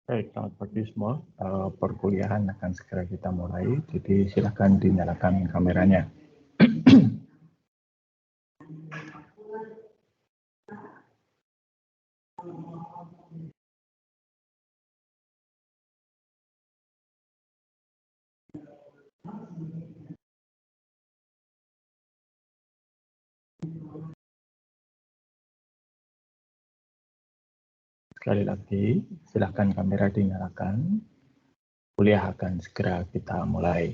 Baik, selamat pagi semua. Perkuliahan akan segera kita mulai, jadi silakan dinyalakan kameranya. Sekali lagi, silakan kamera dinyalakan. Kuliah akan segera kita mulai.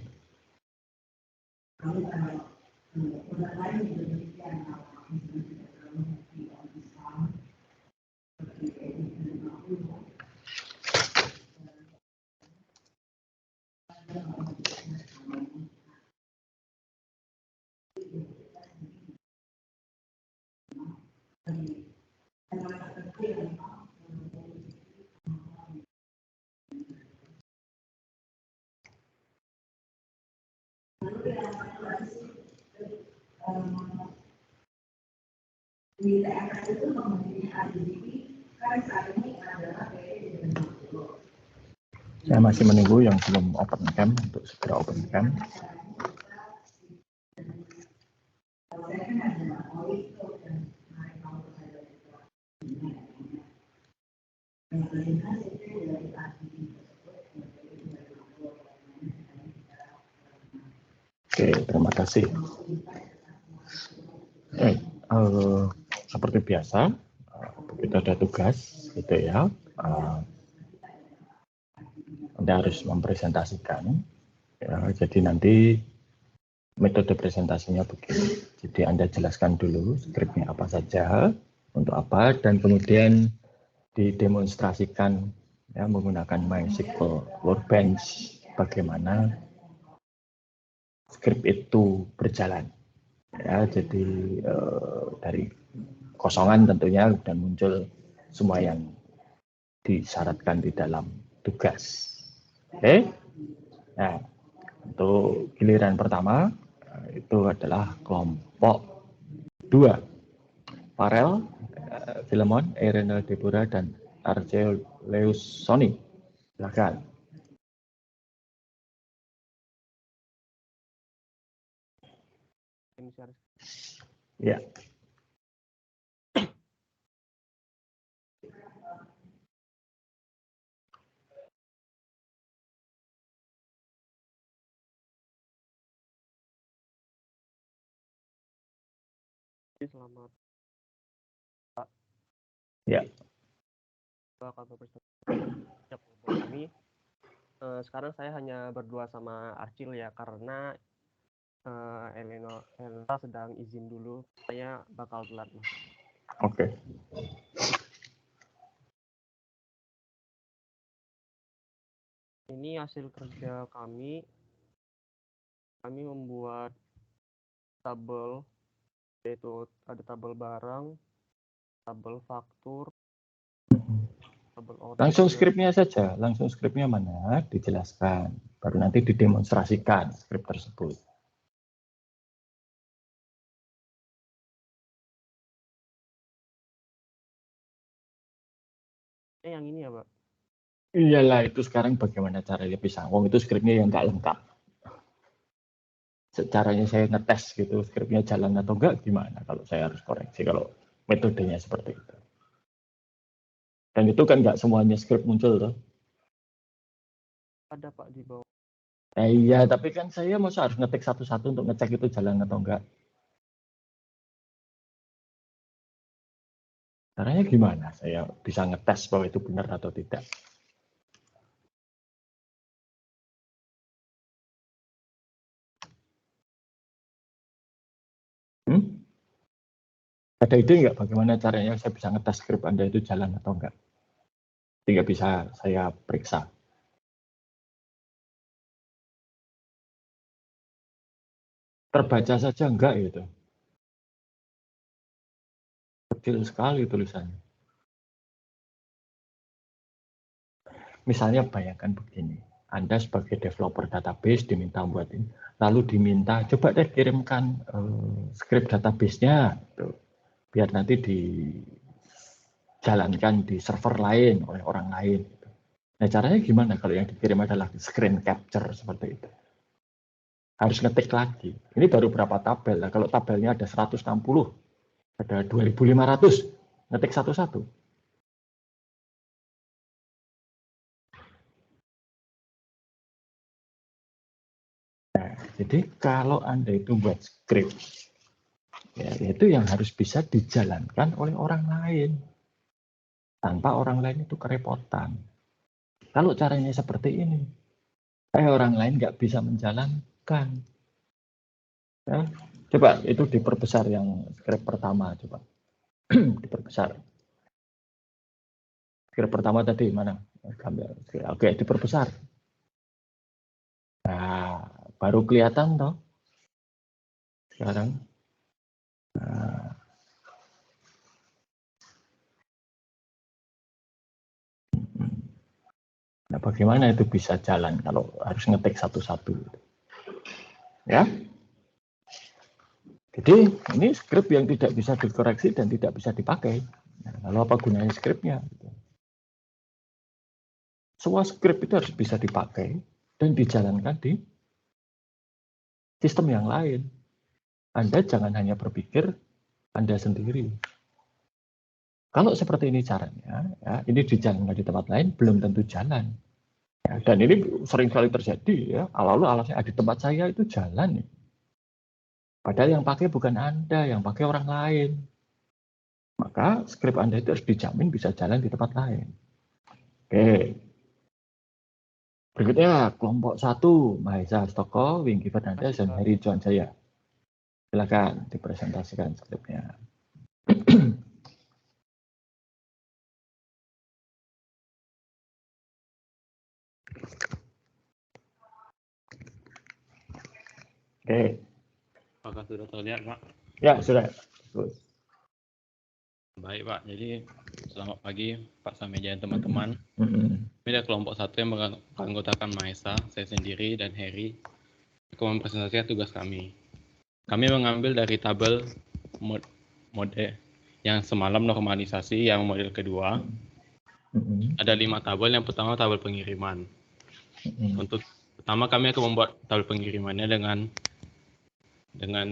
Saya masih menunggu yang belum open cam untuk segera open cam. Oke, terima kasih. Seperti biasa, begitu ada tugas, gitu ya. Anda harus mempresentasikan. Ya, jadi nanti metode presentasinya begini. Jadi Anda jelaskan dulu skripnya apa saja, untuk apa, dan kemudian didemonstrasikan ya, menggunakan MySQL Workbench bagaimana skrip itu berjalan. Ya, jadi dari kosongan tentunya dan muncul semua yang disyaratkan di dalam tugas. Oke. Nah, untuk giliran pertama itu adalah kelompok 2. Farel, Philemon, Irene Deborah, dan Archelaus Sony. Silakan. Ya. Selamat Pak. Ya. Kami sekarang saya hanya berdua sama Arcil ya, karena Elena sedang izin dulu, saya bakal telat Mas. Oke. Ini hasil kerja kami membuat tabel, yaitu ada tabel barang, tabel faktur, tabel order. Langsung skripnya saja, langsung skripnya mana dijelaskan, baru nanti didemonstrasikan skrip tersebut. Yang ini ya Pak? Iyalah, itu sekarang bagaimana caranya bisa, itu skripnya yang nggak lengkap. Caranya saya ngetes gitu, skripnya jalan atau enggak, gimana kalau saya harus koreksi, kalau metodenya seperti itu. Dan itu kan nggak semuanya skrip muncul tuh. Ada Pak di bawah. Iya, tapi kan saya masa harus ngetik satu-satu untuk ngecek itu jalan atau enggak. Caranya gimana saya bisa ngetes bahwa itu benar atau tidak? Ada ide nggak bagaimana caranya saya bisa ngetes skrip Anda itu jalan atau enggak? Tidak bisa saya periksa. Terbaca saja enggak gitu. Kecil sekali tulisannya. Misalnya bayangkan begini, Anda sebagai developer database diminta buat ini, lalu diminta coba deh kirimkan skrip database-nya, gitu, biar nanti dijalankan di server lain oleh orang lain. Gitu. Nah, caranya gimana kalau yang dikirim adalah screen capture seperti itu? Harus ngetik lagi. Ini baru berapa tabel. Nah, kalau tabelnya ada 160, ada 2.500, ngetik satu-satu. Nah, jadi kalau Anda itu buat script, ya, itu yang harus bisa dijalankan oleh orang lain. Tanpa orang lain itu kerepotan. Kalau caranya seperti ini, orang lain nggak bisa menjalankan. Ya, coba itu diperbesar yang script pertama, coba diperbesar. Script pertama tadi mana? Oke, diperbesar. Nah, baru kelihatan toh. Sekarang. Nah, bagaimana itu bisa jalan kalau harus ngetik satu-satu? Ya. Jadi ini script yang tidak bisa dikoreksi dan tidak bisa dipakai. Nah, lalu apa gunanya scriptnya? Semua script itu harus bisa dipakai dan dijalankan di sistem yang lain. Anda jangan hanya berpikir Anda sendiri. Kalau seperti ini caranya, ya, ini dijalankan di tempat lain belum tentu jalan. Ya, dan ini sering kali terjadi. Ya, lalu alasannya di tempat saya itu jalan. Ya. Padahal yang pakai bukan Anda, yang pakai orang lain. Maka skrip Anda itu harus dijamin bisa jalan di tempat lain. Oke. Berikutnya kelompok 1, Mahesa Stoko, Wingky Fernandes, dan Heri John Jaya. Silakan dipresentasikan skripnya. Oke. Apakah sudah terlihat, Pak? Ya, sudah. Terus. Baik, Pak. Jadi, selamat pagi, Pak Sameja dan teman-teman. Ini ada kelompok 1 yang menganggotakan Mahesa, saya sendiri, dan Heri. Aku mempresentasikan tugas kami. Kami mengambil dari tabel mode yang semalam normalisasi, yang model kedua. Ada 5 tabel. Yang pertama, tabel pengiriman. Untuk pertama, kami akan membuat tabel pengirimannya dengan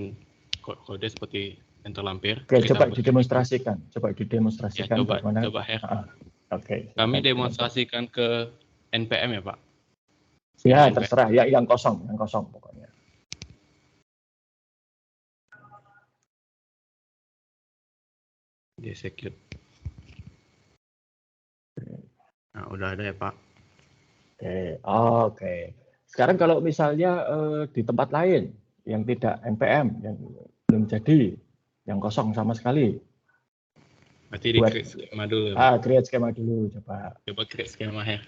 kode seperti yang terlampir. Oke, coba didemonstrasikan. Coba didemonstrasikan. Ya, coba Her. Oke. Kami demonstrasikan ke NPM ya, Pak? Ya, terserah. Ya, yang kosong pokoknya. Di execute. Nah, udah ada ya, Pak. Oke. Sekarang kalau misalnya di tempat lain yang tidak NPM, yang belum jadi, yang kosong sama sekali. Berarti di create skema dulu. Create skema dulu, coba. Coba create skema ya.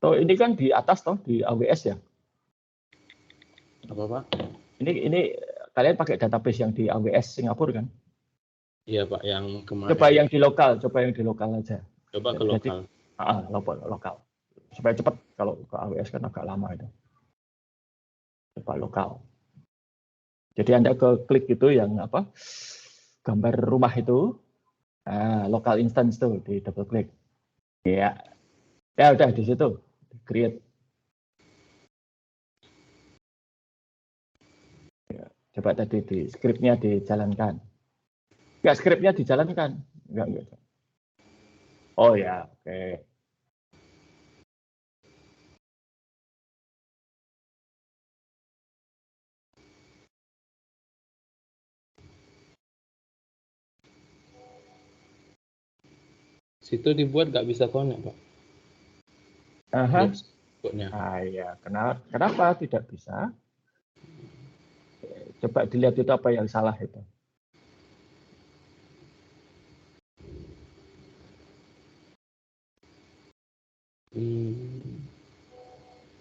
Ini kan di atas toh, di AWS ya? Apa, Pak? Ini kalian pakai database yang di AWS Singapura kan? Iya, Pak, yang kemarin. Coba yang di lokal aja. Coba ke lokal. Lokal. Supaya cepat, kalau ke AWS kan agak lama itu. Coba lokal. Jadi Anda klik itu yang apa? Gambar rumah itu. Local instance tuh di double klik. Ya. Ya udah di situ. Create. Ya, coba tadi di skripnya dijalankan. Enggak, skripnya dijalankan. Enggak. Oh ya, oke. Situ dibuat nggak bisa connect, Pak. Ya, kenapa tidak bisa? Coba dilihat itu apa yang salah itu.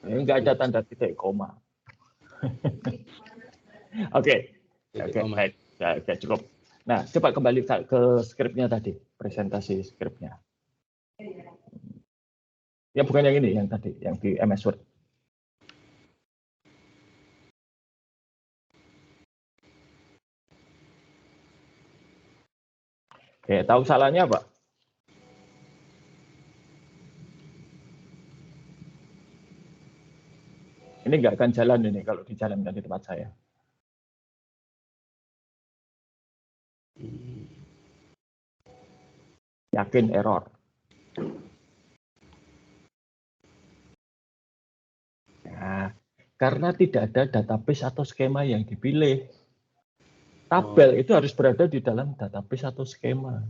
Enggak ada tanda titik koma. Oke, baik. Oke, cukup. Nah, coba kembali ke skripnya tadi, presentasi skripnya. Ya bukan yang ini, yang tadi, yang di MS Word. Oke, tahu salahnya Pak? Ini nggak akan jalan ini kalau dijalankan di tempat saya. Yakin error. Nah, karena tidak ada database atau skema yang dipilih. Tabel itu harus berada di dalam database atau skema.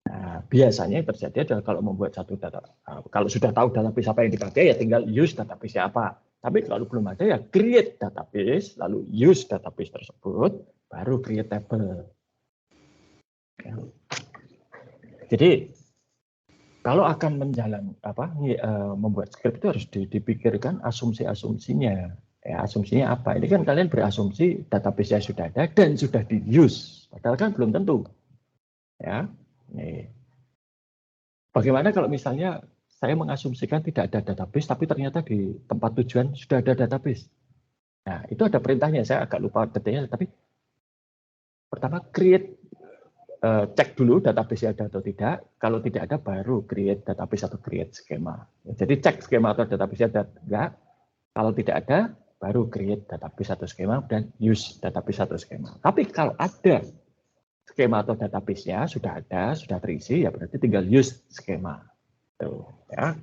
Nah, biasanya yang terjadi adalah kalau membuat satu data, kalau sudah tahu database apa yang dipakai, ya tinggal use database apa. Tapi kalau belum ada, ya create database, lalu use database tersebut, baru create table. Jadi kalau akan membuat script itu harus dipikirkan asumsi-asumsinya. Ya, asumsinya apa? Ini kan kalian berasumsi database-nya sudah ada dan sudah di-use. Padahal kan belum tentu. Ya, nih. Bagaimana kalau misalnya saya mengasumsikan tidak ada database, tapi ternyata di tempat tujuan sudah ada database? Nah, itu ada perintahnya. Saya agak lupa detailnya, tapi pertama create, cek dulu database ada atau tidak. Kalau tidak ada, baru create database atau create skema. Jadi cek skema atau database ada enggak. Kalau tidak ada, baru create database atau skema dan use database atau skema. Tapi kalau ada skema atau database-nya sudah ada, sudah terisi, ya berarti tinggal use skema. Tuh, ya.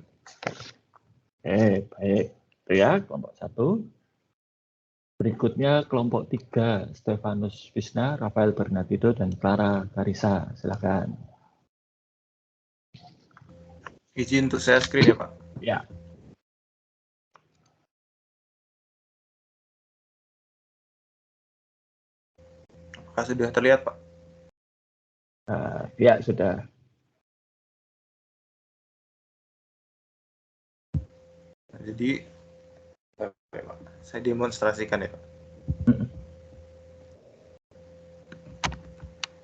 Baik. Itu ya, kelompok 1. Berikutnya kelompok 3, Stefanus Visna, Rafael Bernardino, dan Clara Carissa. Silakan. Izin untuk share screen ya, Pak? Ya. Apakah sudah terlihat, Pak? Ya, sudah. Jadi, saya demonstrasikan ya, Pak.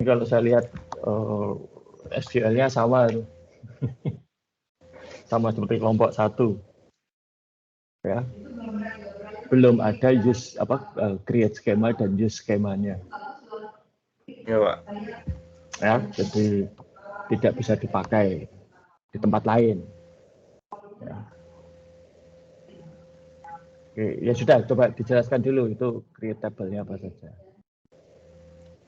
Kalau saya lihat SQL-nya sama tuh. Sama seperti kelompok 1. Ya. Belum ada create skema dan use skemanya. Ya, Pak. Ya, jadi tidak bisa dipakai di tempat lain. Ya. Oke, ya sudah, coba dijelaskan dulu itu create table-nya apa saja.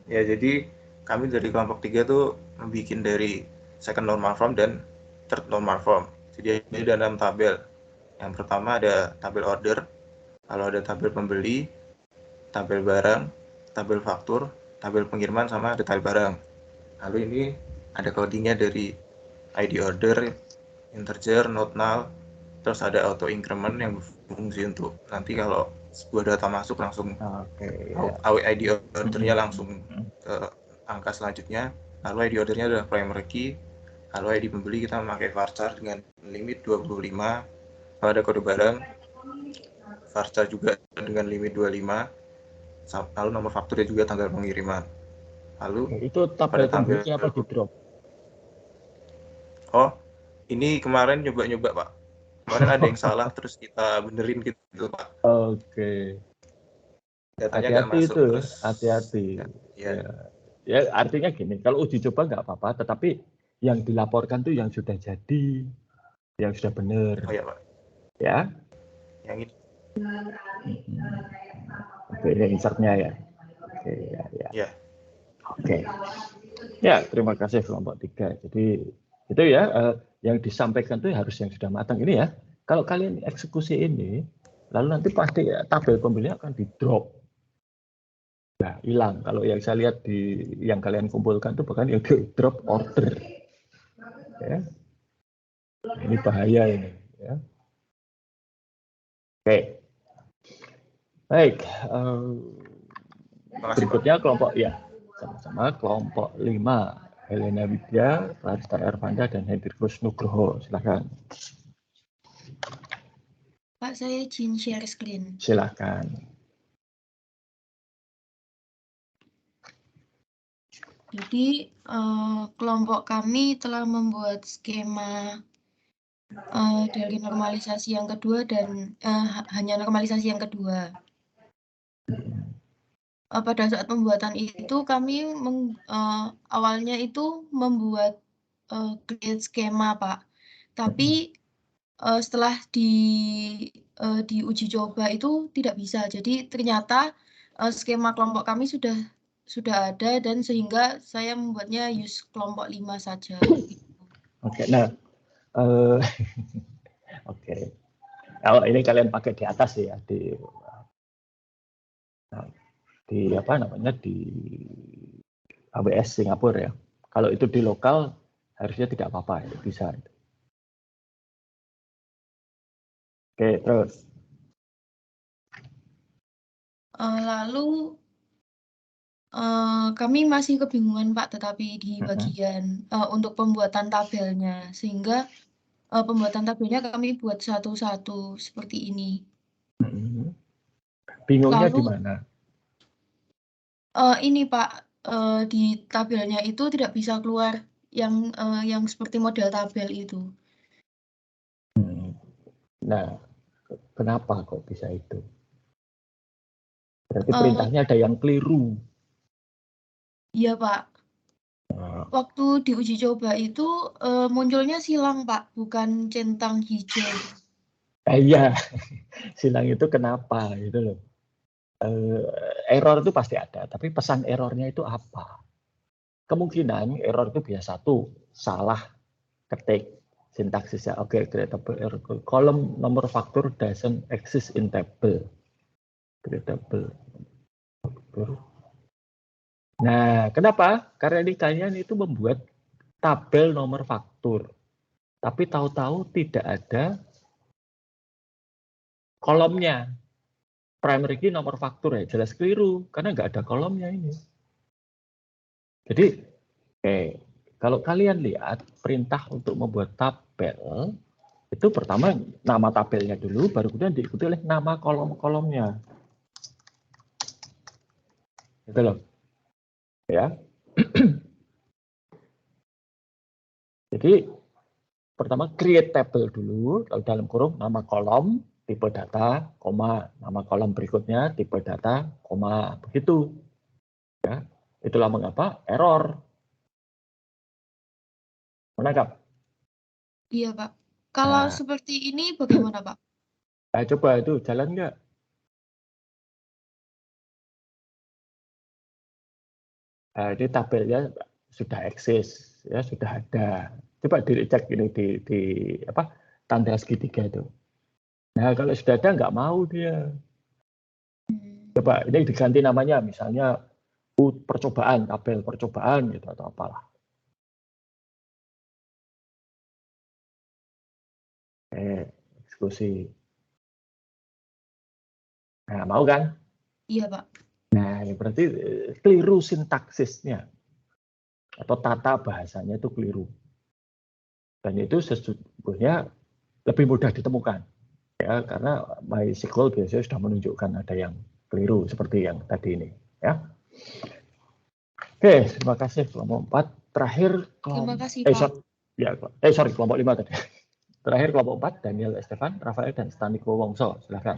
Ya, jadi kami dari kelompok 3 tuh membuat dari second normal form dan third normal form. Jadi ada dalam tabel. Yang pertama ada tabel order, lalu ada tabel pembeli, tabel barang, tabel faktur, tabel pengiriman, sama detail barang. Lalu ini ada codingnya dari ID order, integer, not null, terus ada auto increment yang berfungsi untuk nanti kalau sebuah data masuk langsung ID ordernya langsung ke angka selanjutnya. Lalu ID ordernya adalah primary key. Lalu ID pembeli kita memakai varchar dengan limit 25. Lalu ada kode barang, varchar juga dengan limit 25. Lalu nomor fakturnya juga tanggal pengiriman. Lalu itu tabel pembeli apa di drop? Oh, ini kemarin nyoba-nyoba, Pak. Kemarin ada yang salah terus kita benerin gitu, Pak. Oke. Datanya nggak masuk itu, terus. Hati-hati. Ya, artinya gini, kalau uji coba nggak apa-apa, tetapi yang dilaporkan tuh yang sudah jadi, yang sudah benar. Oh ya, Pak. Ya. Yang ini. Oke, ini insertnya ya. Oke, ya. Oke. Ya, terima kasih kelompok 3. Jadi itu ya, yang disampaikan itu harus yang sudah matang ini ya. Kalau kalian eksekusi ini, lalu nanti pasti ya, tabel pembeli akan di drop. Nah, hilang. Kalau yang saya lihat di yang kalian kumpulkan itu bahkan yang di drop order. Ya. Ini bahaya ini. Ya. Oke. Baik. Berikutnya kelompok ya. Sama-sama kelompok 5. Helena Widya, Clarissa Ervanda, dan Hendrikus Nugroho. Silakan. Pak, saya izin share screen. Silakan. Jadi kelompok kami telah membuat skema dari normalisasi yang kedua dan hanya normalisasi yang kedua. Pada saat pembuatan itu kami awalnya itu membuat create skema, Pak. Tapi setelah diuji coba itu tidak bisa. Jadi ternyata skema kelompok kami sudah ada dan sehingga saya membuatnya use kelompok 5 saja. Oke, nah oke. Kalau ini kalian pakai di atas ya, di apa namanya, di AWS Singapura ya. Kalau itu di lokal harusnya tidak apa-apa, ya, bisa. Oke, terus. Lalu kami masih kebingungan, Pak, tetapi di bagian untuk pembuatan tabelnya, sehingga pembuatan tabelnya kami buat satu-satu seperti ini. Bingungnya Lalu, di mana? Ini, Pak, di tabelnya itu tidak bisa keluar yang seperti model tabel itu. Nah, kenapa kok bisa itu? Berarti perintahnya ada yang keliru. Iya, Pak. Waktu diuji coba itu munculnya silang, Pak, bukan centang hijau. Iya, silang itu kenapa gitu loh. Error itu pasti ada, tapi pesan errornya itu apa? Kemungkinan error itu biasa satu, salah ketik sintaksisnya. Oke, creatable error. Column nomor faktur doesn't exist in table. Creatable. Nah, kenapa? Karena ini kalian itu membuat tabel nomor faktur. Tapi tahu-tahu tidak ada kolomnya. Primary key nomor faktur ya jelas keliru karena nggak ada kolomnya ini. Jadi, kalau kalian lihat perintah untuk membuat tabel itu pertama nama tabelnya dulu, baru kemudian diikuti oleh nama kolom-kolomnya. Gitu loh, ya. Jadi pertama create table dulu, lalu dalam kurung nama kolom, tipe data, koma, nama kolom berikutnya, tipe data, koma, begitu. Ya, itulah mengapa error. Menangkap? Iya, Pak. Kalau seperti ini bagaimana, Pak? Nah, coba itu jalan nggak? Nah, ini tabelnya sudah eksis, ya sudah ada. Coba dicek ini di apa tanda segitiga itu. Nah, kalau sudah ada nggak mau dia. Coba ini diganti namanya, misalnya percobaan, tabel percobaan gitu atau apalah. Eksekusi. Nah, mau kan? Iya, Pak. Nah, berarti keliru sintaksisnya atau tata bahasanya itu keliru. Dan itu sesungguhnya lebih mudah ditemukan. Ya, karena MySQL biasanya sudah menunjukkan ada yang keliru seperti yang tadi ini. Ya. Oke, terima kasih kelompok 4. Terakhir Terima kasih, Pak. sorry, kelompok 5 tadi. Terakhir kelompok 4, Daniel Estefan, Rafael, dan Staniko Wongso. Silakan.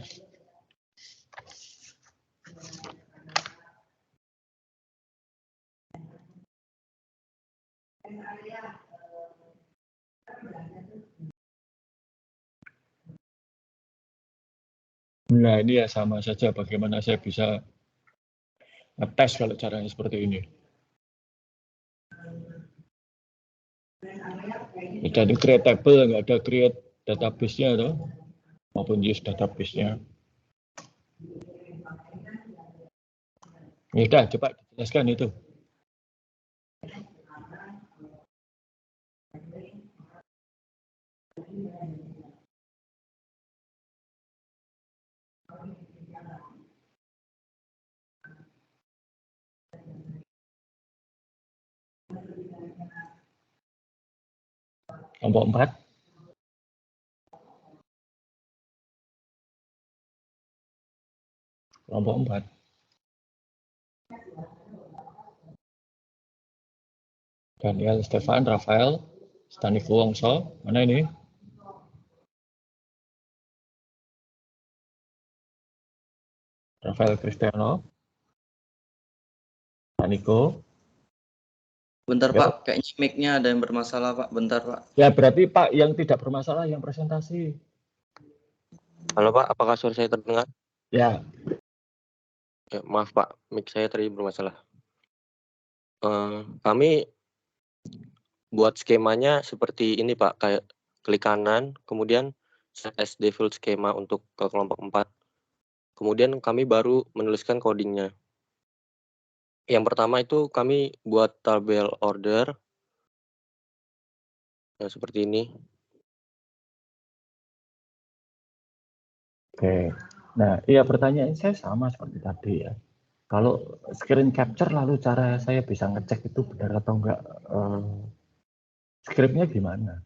Nah, ini ya sama saja bagaimana saya bisa ngetes kalau caranya seperti ini. Tidak ada create table, nggak ada create database-nya atau maupun use database-nya. Ya udah, coba jelaskan itu. Kelompok 4. Kelompok 4. Daniel, Stefan, Rafael, Staniko Wongso, mana ini? Rafael Cristiano, Staniko. Bentar Ya. Pak, kayaknya mic-nya ada yang bermasalah Pak. Bentar Pak. Ya berarti Pak yang tidak bermasalah yang presentasi. Halo Pak, apakah suara saya terdengar? Ya. Ya, maaf Pak, mic saya tadi bermasalah. Kami buat skemanya seperti ini Pak, kayak klik kanan, kemudian set as default skema untuk ke kelompok 4. Kemudian kami baru menuliskan codingnya. Yang pertama itu kami buat tabel order. Nah, seperti ini. Oke. Nah, iya pertanyaan saya sama seperti tadi ya. Kalau screen capture lalu cara saya bisa ngecek itu benar atau enggak, skripnya gimana?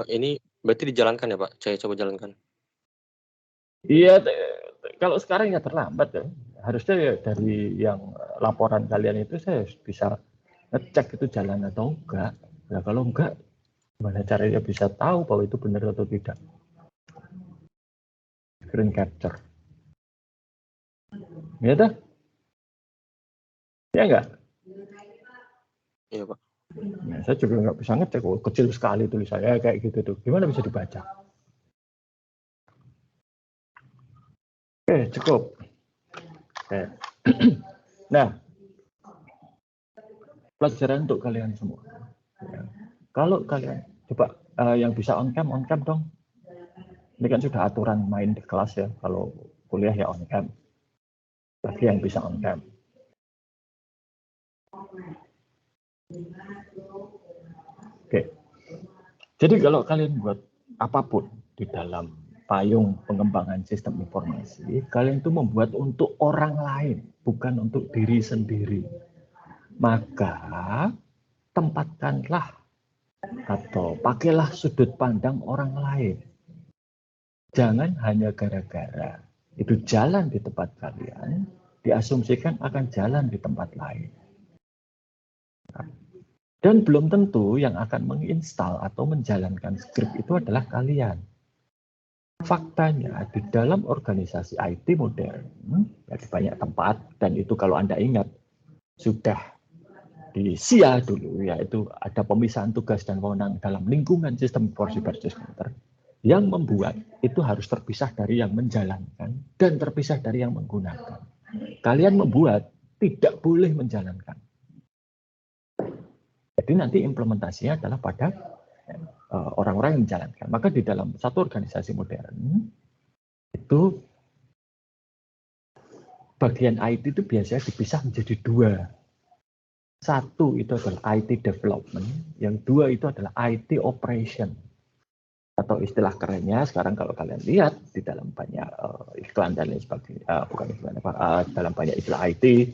Ini berarti dijalankan ya Pak? Saya coba jalankan. Iya, kalau sekarang ya terlambat ya. Harusnya ya dari yang laporan kalian itu saya bisa ngecek itu jalan atau enggak. Nah, kalau enggak, gimana caranya bisa tahu bahwa itu benar atau tidak? Screen capture. Ya dah? Ya enggak? Iya Pak. Nah, saya juga nggak bisa ngecek, oh, kecil sekali tulisannya kayak gitu tuh. Gimana bisa dibaca? Oke, cukup. Oke. Nah, pelajaran untuk kalian semua. Ya. Kalau kalian coba yang bisa on cam dong. Ini kan sudah aturan main di kelas ya. Kalau kuliah ya on cam. Bagi yang bisa on cam. Oke. Jadi kalau kalian buat apapun di dalam payung pengembangan sistem informasi, kalian itu membuat untuk orang lain, bukan untuk diri sendiri. Maka tempatkanlah atau pakailah sudut pandang orang lain. Jangan hanya gara-gara itu jalan di tempat kalian, diasumsikan akan jalan di tempat lain. Dan belum tentu yang akan menginstal atau menjalankan skrip itu adalah kalian. Faktanya di dalam organisasi IT modern, ya di banyak tempat, dan itu kalau Anda ingat, sudah di SIA dulu, yaitu ada pemisahan tugas dan wewenang dalam lingkungan sistem informasi berbasis komputer, yang membuat itu harus terpisah dari yang menjalankan dan terpisah dari yang menggunakan. Kalian membuat tidak boleh menjalankan. Jadi nanti implementasinya adalah pada orang-orang yang menjalankan. Maka di dalam satu organisasi modern itu bagian IT itu biasanya dipisah menjadi dua. Satu itu adalah IT development, yang dua itu adalah IT operation. Atau istilah kerennya sekarang kalau kalian lihat di dalam banyak iklan dan lain sebagainya, bukan iklan dalam banyak istilah IT,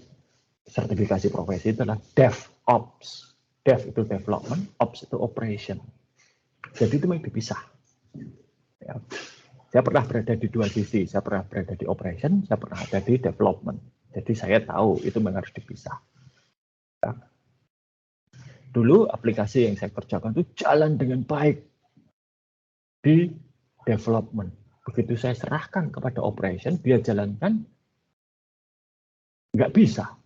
sertifikasi profesi itu adalah DevOps. Dev itu development, Ops itu operation. Jadi itu memang dipisah. Ya. Saya pernah berada di dua sisi. Saya pernah berada di operation, saya pernah ada di development. Jadi saya tahu itu memang harus dipisah. Ya. Dulu aplikasi yang saya kerjakan itu jalan dengan baik di development. Begitu saya serahkan kepada operation, dia jalankan, nggak bisa,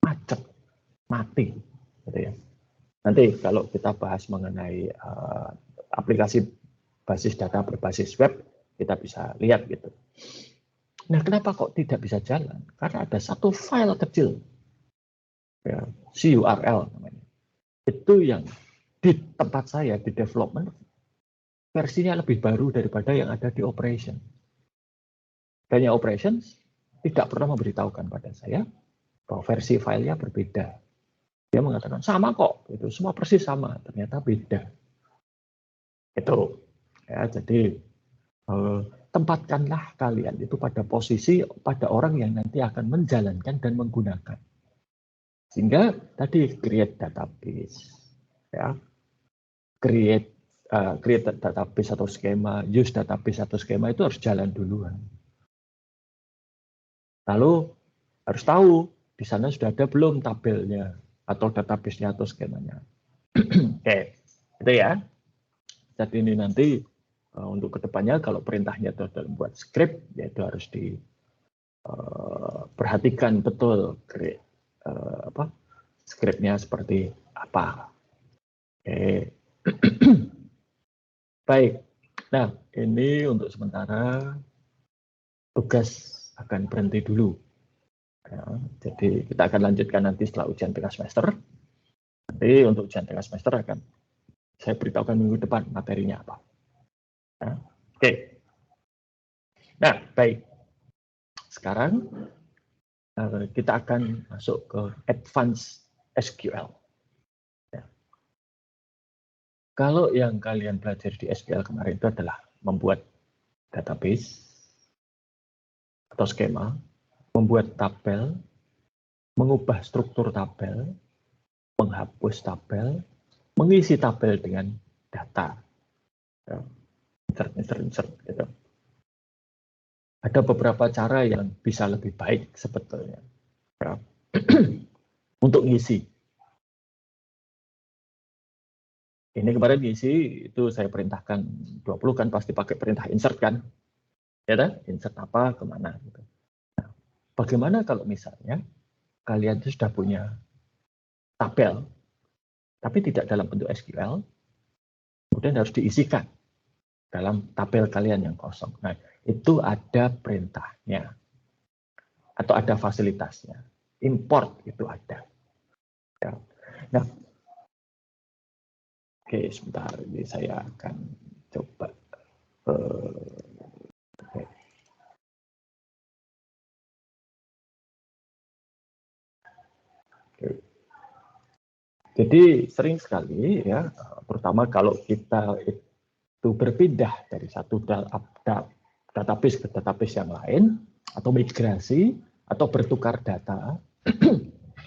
macet, mati. Gitu ya. Nanti kalau kita bahas mengenai aplikasi basis data berbasis web, kita bisa lihat gitu. Nah, kenapa kok tidak bisa jalan? Karena ada satu file kecil, ya, CURL namanya. Itu yang di tempat saya di development versinya lebih baru daripada yang ada di operation. Dan yang operations tidak pernah memberitahukan pada saya bahwa versi filenya berbeda. Dia mengatakan sama kok, itu semua persis sama, ternyata beda. Itu, ya. Jadi tempatkanlah kalian itu pada posisi pada orang yang nanti akan menjalankan dan menggunakan. Sehingga tadi create database, ya, create database atau skema, use database atau skema itu harus jalan duluan. Lalu harus tahu di sana sudah ada belum tabelnya. atau database-nya atau skemanya. Oke, itu ya. Jadi ini nanti untuk kedepannya kalau perintahnya itu adalah buat script, yaitu harus diperhatikan betul scriptnya seperti apa. Oke. Baik. Nah, ini untuk sementara tugas akan berhenti dulu. Ya, jadi kita akan lanjutkan nanti setelah ujian tengah semester. Nanti untuk ujian tengah semester akan saya beritahukan minggu depan materinya apa. Ya, oke. Nah, baik. Sekarang kita akan masuk ke Advanced SQL. Ya. Kalau yang kalian belajar di SQL kemarin itu adalah membuat database atau skema, membuat tabel, mengubah struktur tabel, menghapus tabel, mengisi tabel dengan data. Ya. Insert, gitu. Ada beberapa cara yang bisa lebih baik sebetulnya. Ya. Untuk ngisi. Ini kemarin ngisi, itu saya perintahkan 20 kan pasti pakai perintah insert kan. Ya kan? Insert apa, kemana. Gitu. Nah, bagaimana kalau misalnya kalian itu sudah punya tabel, tapi tidak dalam bentuk SQL, kemudian harus diisikan dalam tabel kalian yang kosong. Nah, itu ada perintahnya atau ada fasilitasnya. Import itu ada. Ya. Nah, oke, sebentar ini saya akan coba. Jadi sering sekali ya, terutama kalau kita itu berpindah dari satu database ke database yang lain, atau migrasi, atau bertukar data,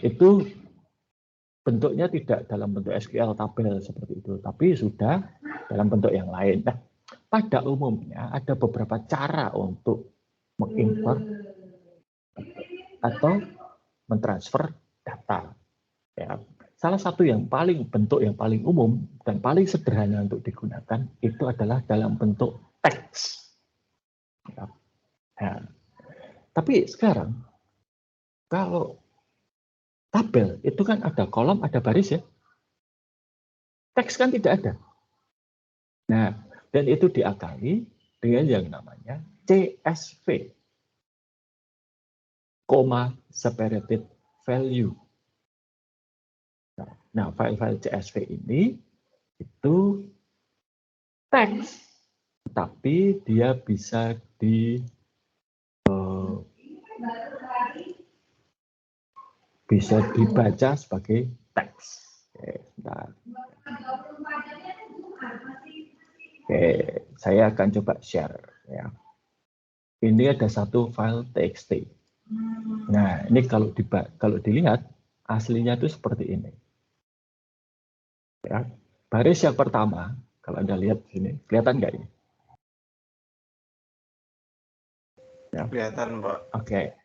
itu bentuknya tidak dalam bentuk SQL tabel seperti itu, tapi sudah dalam bentuk yang lain. Nah, pada umumnya ada beberapa cara untuk mengimport atau mentransfer data. Ya. Salah satu bentuk yang paling umum dan paling sederhana untuk digunakan itu adalah dalam bentuk teks. Ya. Nah, tapi sekarang kalau tabel itu kan ada kolom, ada baris ya. Teks kan tidak ada. Nah, dan itu diakali dengan yang namanya CSV, separated value. Nah, file-file CSV ini itu teks, tapi dia bisa dibaca sebagai teks. Oke, saya akan coba share. Ya. Ini ada satu file txt. Nah, ini kalau dilihat aslinya itu seperti ini. Ya. Baris yang pertama, kalau Anda lihat sini, kelihatan nggak ini? Ya. Kelihatan, Pak. Oke,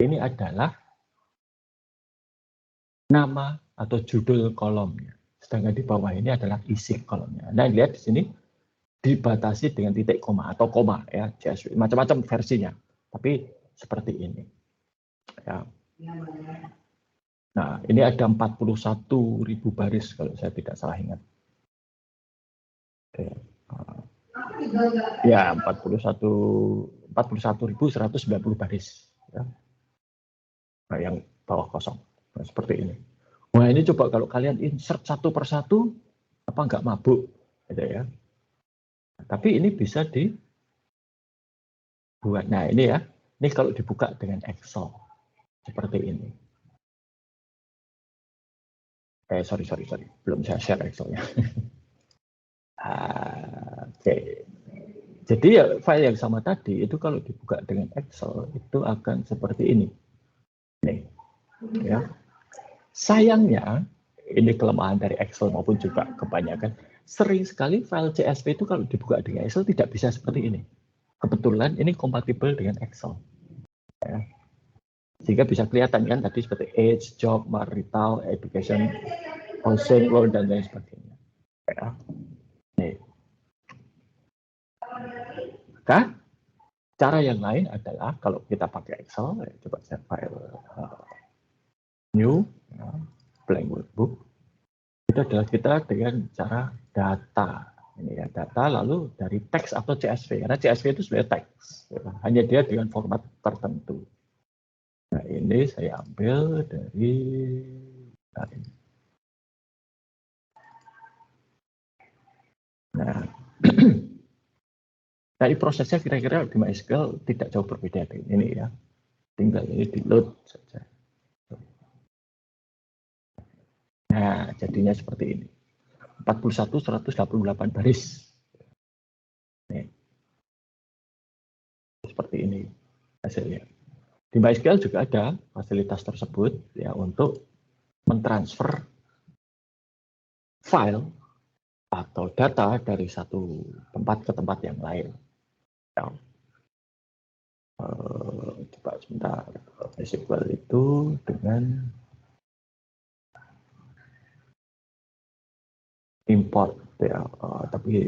ini adalah nama atau judul kolomnya. Sedangkan di bawah ini adalah isi kolomnya. Nah, lihat di sini dibatasi dengan titik koma atau koma ya, CSV, macam-macam versinya. Tapi seperti ini. Ya. Nah, ini ada 41.000 baris kalau saya tidak salah ingat. Ya, 41.190 baris. Ya. Nah, yang bawah kosong. Nah, seperti ini. Wah, ini coba kalau kalian insert satu persatu, apa nggak mabuk? Gitu ya. Nah, tapi ini bisa dibuat. Nah, ini ya. Ini kalau dibuka dengan Excel. Seperti ini. Sorry. Belum saya share Excel-nya. Oke. Jadi ya file yang sama tadi itu kalau dibuka dengan Excel itu akan seperti ini. Nih. Ya. Sayangnya ini kelemahan dari Excel maupun juga kebanyakan sering sekali file CSV itu kalau dibuka dengan Excel tidak bisa seperti ini. Kebetulan ini kompatibel dengan Excel. Ya. Sehingga bisa kelihatan kan tadi seperti age, job, marital, education, housing, loan, dan lain sebagainya. Ya. Nih. Maka cara yang lain adalah kalau kita pakai Excel, coba saya file new, ya, blank workbook. Itu adalah kita dengan cara data. Ini ya, data lalu dari teks atau CSV. Karena CSV itu sebenarnya teks. Ya. Hanya dia dengan format tertentu. Nah, ini saya ambil dari nah, nah, prosesnya kira-kira di MySQL tidak jauh berbeda dengan ini ya. Tinggal ini di load saja. Nah, jadinya seperti ini. 41.188 baris. Nih. Seperti ini hasilnya. Di MySQL juga ada fasilitas tersebut ya untuk mentransfer file atau data dari satu tempat ke tempat yang lain. Ya. Coba sebentar. MySQL itu dengan import ya, tapi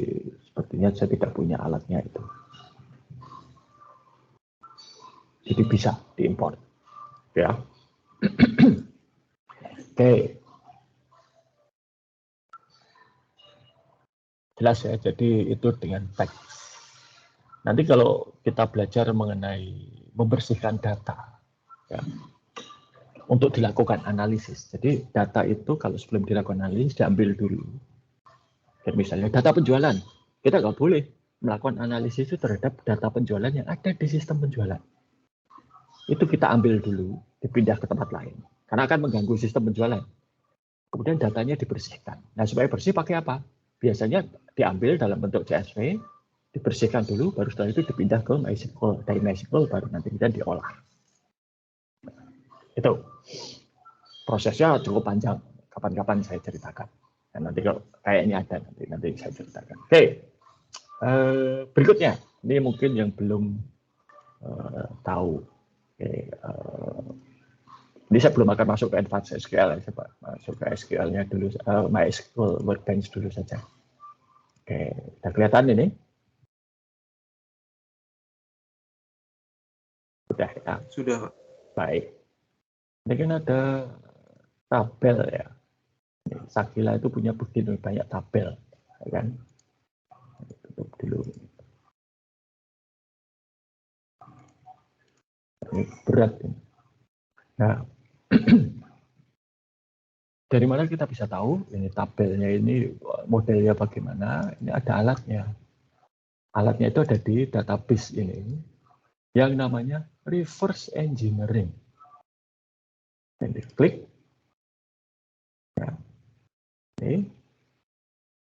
sepertinya saya tidak punya alatnya itu. Jadi bisa diimport ya. Oke. Jelas ya, jadi itu dengan teks. Nanti kalau kita belajar mengenai membersihkan data ya, untuk dilakukan analisis. Jadi data itu kalau sebelum dilakukan analisis diambil dulu. Dan misalnya data penjualan, kita nggak boleh melakukan analisis itu terhadap data penjualan yang ada di sistem penjualan. Itu kita ambil dulu, dipindah ke tempat lain. Karena akan mengganggu sistem penjualan. Kemudian datanya dibersihkan. Nah, supaya bersih pakai apa? Biasanya diambil dalam bentuk CSV, dibersihkan dulu, baru setelah itu dipindah ke MySQL. Dari MySQL baru nanti kita diolah. Itu. Prosesnya cukup panjang. Kapan-kapan saya ceritakan. Dan nanti kalau kayaknya ada, nanti saya ceritakan. Oke. Berikutnya. Ini mungkin yang belum tahu. Oke, ini saya belum akan masuk ke Advanced SQL, saya masuk ke SQL-nya dulu, MySQL Workbench dulu saja. Oke, sudah kelihatan ini? Sudah ya? Sudah, Pak. Baik. Ini kan ada tabel ya. Sakila itu punya begitu banyak tabel, ya kan? Tutup dulu. Ini berat ini. Nah, dari mana kita bisa tahu ini tabelnya ini modelnya bagaimana? Ini ada alatnya. Alatnya itu ada di database ini yang namanya reverse engineering. Dan diklik. Ya. Ini.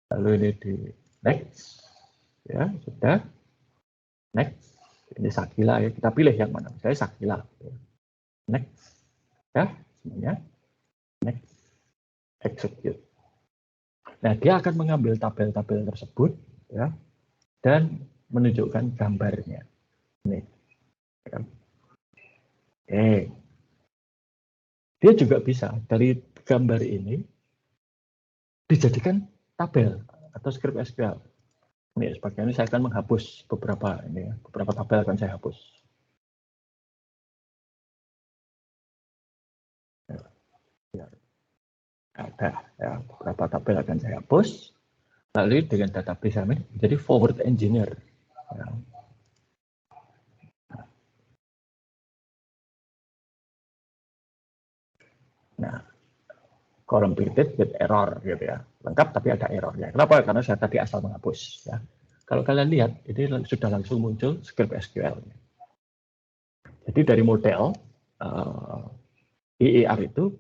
Lalu ini di next. Ya, sudah. Next. Ini Sakila ya. Kita pilih yang mana? Misalnya Sakila. Next. Ya, semuanya. Next. Execute. Nah, dia akan mengambil tabel-tabel tersebut ya dan menunjukkan gambarnya. Ini. Ya. Oke. Dia juga bisa dari gambar ini dijadikan tabel atau script SQL. Ini sebagian ini saya akan menghapus beberapa ini ya, beberapa tabel akan saya hapus. Ya. Ada ya, beberapa tabel akan saya hapus. Lalu dengan database kami jadi forward engineer. Ya. Nah, column created with error gitu ya, lengkap tapi ada errornya. Kenapa? Karena saya tadi asal menghapus. Ya. Kalau kalian lihat, ini sudah langsung muncul script SQL. Jadi dari model EER itu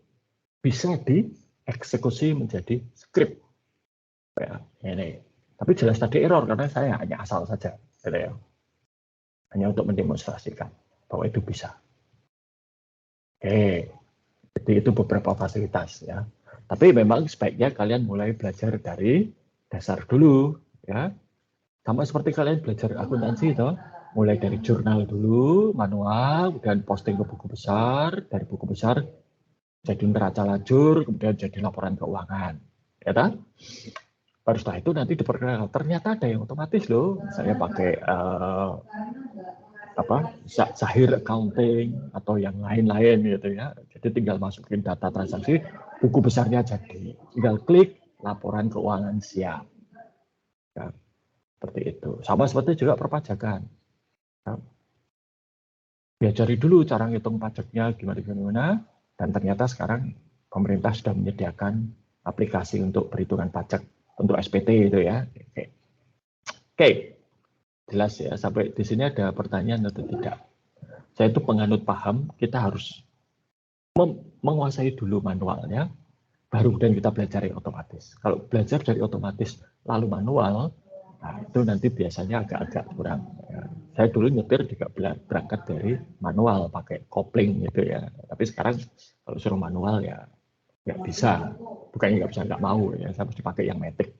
bisa dieksekusi menjadi script. Ya, ini. Tapi jelas tadi error karena saya hanya asal saja, gitu ya. Hanya untuk mendemonstrasikan bahwa itu bisa. Oke, jadi itu beberapa fasilitas ya. Tapi memang sebaiknya kalian mulai belajar dari dasar dulu, ya. Sama seperti kalian belajar akuntansi, toh. mulai dari jurnal dulu, manual, kemudian posting ke buku besar, dari buku besar jadi neraca lajur, kemudian jadi laporan keuangan. Ya kan? Baru setelah itu nanti diperkenalkan, ternyata ada yang otomatis loh, misalnya pakai Zahir accounting atau yang lain-lain gitu ya. Jadi tinggal masukin data transaksi, buku besarnya jadi. Tinggal klik, laporan keuangan siap. Ya, seperti itu. Sama seperti juga perpajakan. Ya. Diajari dulu cara ngitung pajaknya gimana-gimana, dan ternyata sekarang pemerintah sudah menyediakan aplikasi untuk perhitungan pajak untuk SPT itu ya. Oke. Jelas ya, sampai di sini ada pertanyaan atau tidak? Saya itu penganut paham, kita harus menguasai dulu manualnya, baru kemudian kita belajar yang otomatis. Kalau belajar dari otomatis lalu manual, nah itu nanti biasanya agak-agak kurang. Ya. Saya dulu nyetir juga berangkat dari manual, pakai kopling gitu ya. Tapi sekarang kalau suruh manual ya nggak bisa. Bukannya nggak bisa, nggak mau ya. Saya mesti pakai yang matic.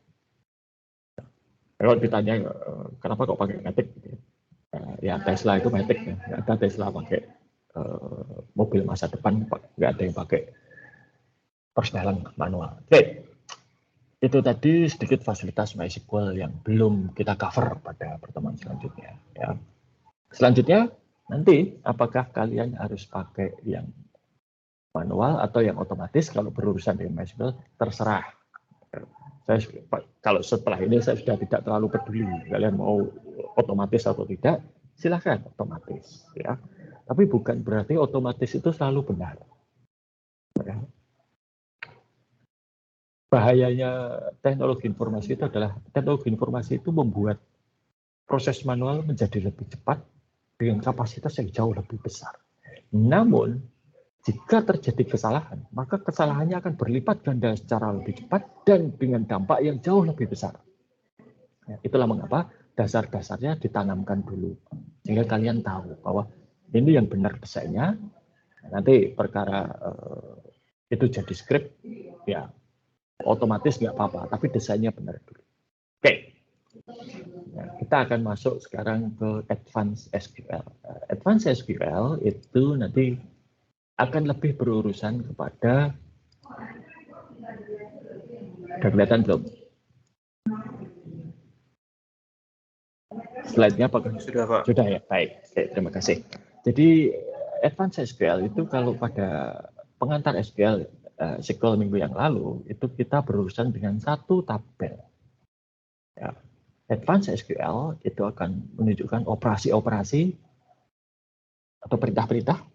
Kalau ditanya kenapa kok pakai matic? Ya Tesla itu matic ya. Nggak ada Tesla pakai mobil masa depan, nggak ada yang pakai persetelan manual. Oke, itu tadi sedikit fasilitas MySQL yang belum kita cover pada pertemuan selanjutnya. Ya. Selanjutnya nanti apakah kalian harus pakai yang manual atau yang otomatis? Kalau berurusan dengan MySQL terserah. Kalau setelah ini saya sudah tidak terlalu peduli kalian mau otomatis atau tidak, silahkan otomatis ya. Tapi bukan berarti otomatis itu selalu benar ya. Bahayanya teknologi informasi itu adalah teknologi informasi itu membuat proses manual menjadi lebih cepat dengan kapasitas yang jauh lebih besar. Namun jika terjadi kesalahan, maka kesalahannya akan berlipat ganda secara lebih cepat dan dengan dampak yang jauh lebih besar. Ya, itulah mengapa dasar-dasarnya ditanamkan dulu. Sehingga kalian tahu bahwa ini yang benar desainnya. Nanti perkara itu jadi script, ya otomatis nggak apa-apa, tapi desainnya benar dulu. Oke. Ya, kita akan masuk sekarang ke Advanced SQL. Advanced SQL itu nanti akan lebih berurusan kepada, udah kelihatan belum? Slide-nya apakah? Sudah, Pak. Sudah ya, baik. Oke, terima kasih. Jadi Advanced SQL itu kalau pada pengantar SQL minggu yang lalu, itu kita berurusan dengan satu tabel. Ya. Advanced SQL itu akan menunjukkan operasi-operasi atau perintah-perintah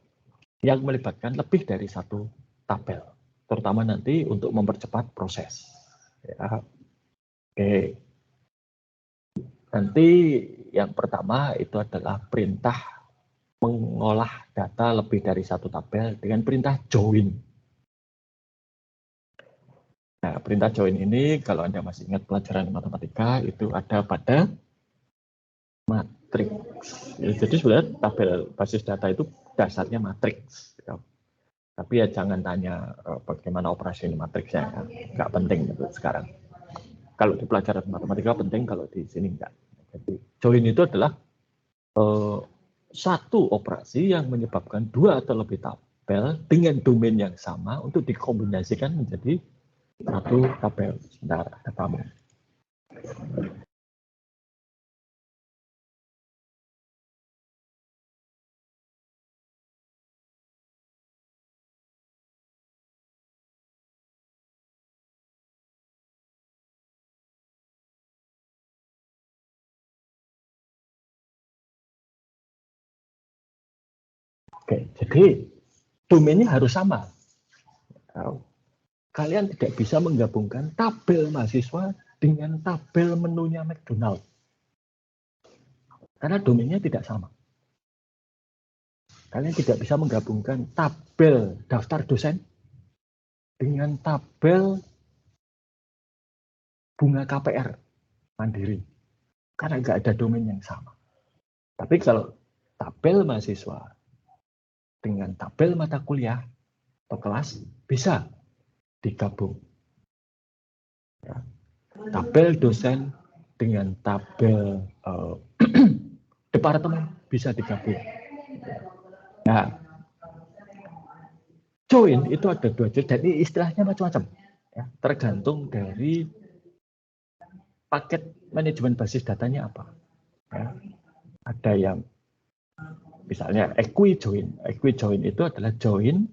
yang melibatkan lebih dari satu tabel, terutama nanti untuk mempercepat proses. Ya. Oke. Nanti yang pertama itu adalah perintah mengolah data lebih dari satu tabel dengan perintah join. Nah, perintah join ini kalau Anda masih ingat pelajaran matematika itu ada pada matriks. Ya, jadi sebenarnya tabel basis data itu dasarnya matriks. Ya. Tapi ya jangan tanya bagaimana operasi matriksnya, ya. Nggak penting itu sekarang. Kalau di pelajaran matematika penting, kalau di sini enggak. Jadi join itu adalah satu operasi yang menyebabkan dua atau lebih tabel dengan domain yang sama untuk dikombinasikan menjadi satu tabel. Sebentar, ada tamu. Oke, jadi domainnya harus sama. Kalian tidak bisa menggabungkan tabel mahasiswa dengan tabel menunya McDonald. Karena domainnya tidak sama. Kalian tidak bisa menggabungkan tabel daftar dosen dengan tabel bunga KPR mandiri. Karena nggak ada domain yang sama. Tapi kalau tabel mahasiswa dengan tabel mata kuliah atau kelas bisa digabung. Ya. Tabel dosen dengan tabel departemen bisa digabung. Nah, join itu ada 2 jenis, dan ini istilahnya macam-macam, ya, tergantung dari paket manajemen basis datanya apa. Ya. Ada yang misalnya equi-join. Equi-join itu adalah join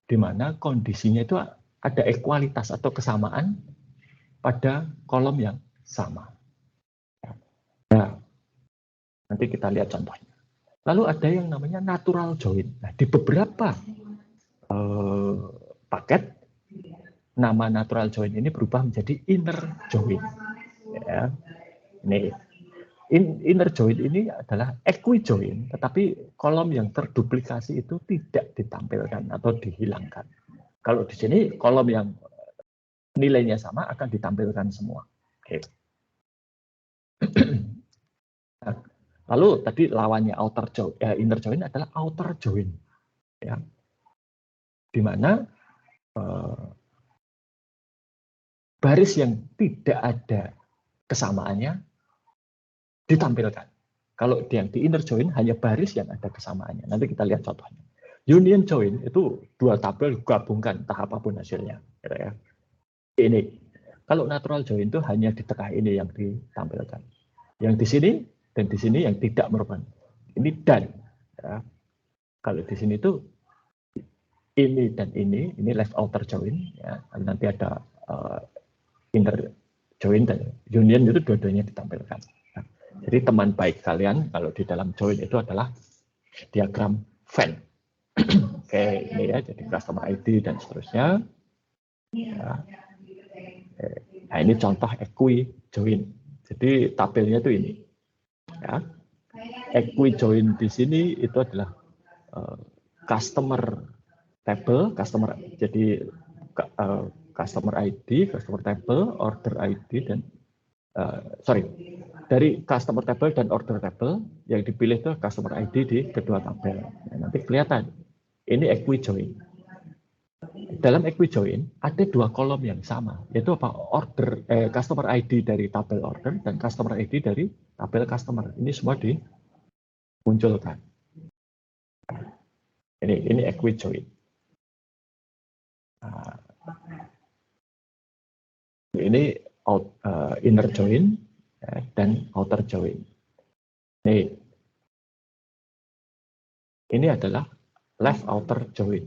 di mana kondisinya itu ada ekualitas atau kesamaan pada kolom yang sama. Nah, nanti kita lihat contohnya. Lalu ada yang namanya natural join. Nah, di beberapa paket, nama natural join ini berubah menjadi inner join. Ya. Ini inner join ini adalah equi-join, tetapi kolom yang terduplikasi itu tidak ditampilkan atau dihilangkan. Kalau di sini kolom yang nilainya sama akan ditampilkan semua. Oke. Nah, lalu tadi lawannya outer join, inner join adalah outer join, ya, di mana baris yang tidak ada kesamaannya ditampilkan. Kalau yang di inner join hanya baris yang ada kesamaannya. Nanti kita lihat contohnya. Union join itu 2 tabel gabungkan entah apapun hasilnya. Gitu ya. Ini. Kalau natural join itu hanya di tengah ini yang ditampilkan. Yang di sini dan di sini yang tidak merupakan. Ini dan. Ya. Kalau di sini itu ini dan ini left outer join. Ya. Nanti ada inner join dan union itu dua-duanya ditampilkan. Nah, jadi teman baik kalian kalau di dalam join itu adalah diagram Venn. Oke, ini ya, jadi customer ID dan seterusnya. Ya. Nah, ini contoh equi join. Jadi tabelnya itu ini. Ya. Equi join di sini itu adalah customer table, jadi customer ID, customer table, order ID dan dari customer table dan order table yang dipilih itu customer ID di kedua tabel. Nah, nanti kelihatan ini equi join. Dalam equi join ada 2 kolom yang sama, yaitu apa? Order customer ID dari tabel order dan customer ID dari tabel customer. Ini semua dimunculkan. Ini equi join. Nah, ini inner join dan outer join. Ini adalah left outer join.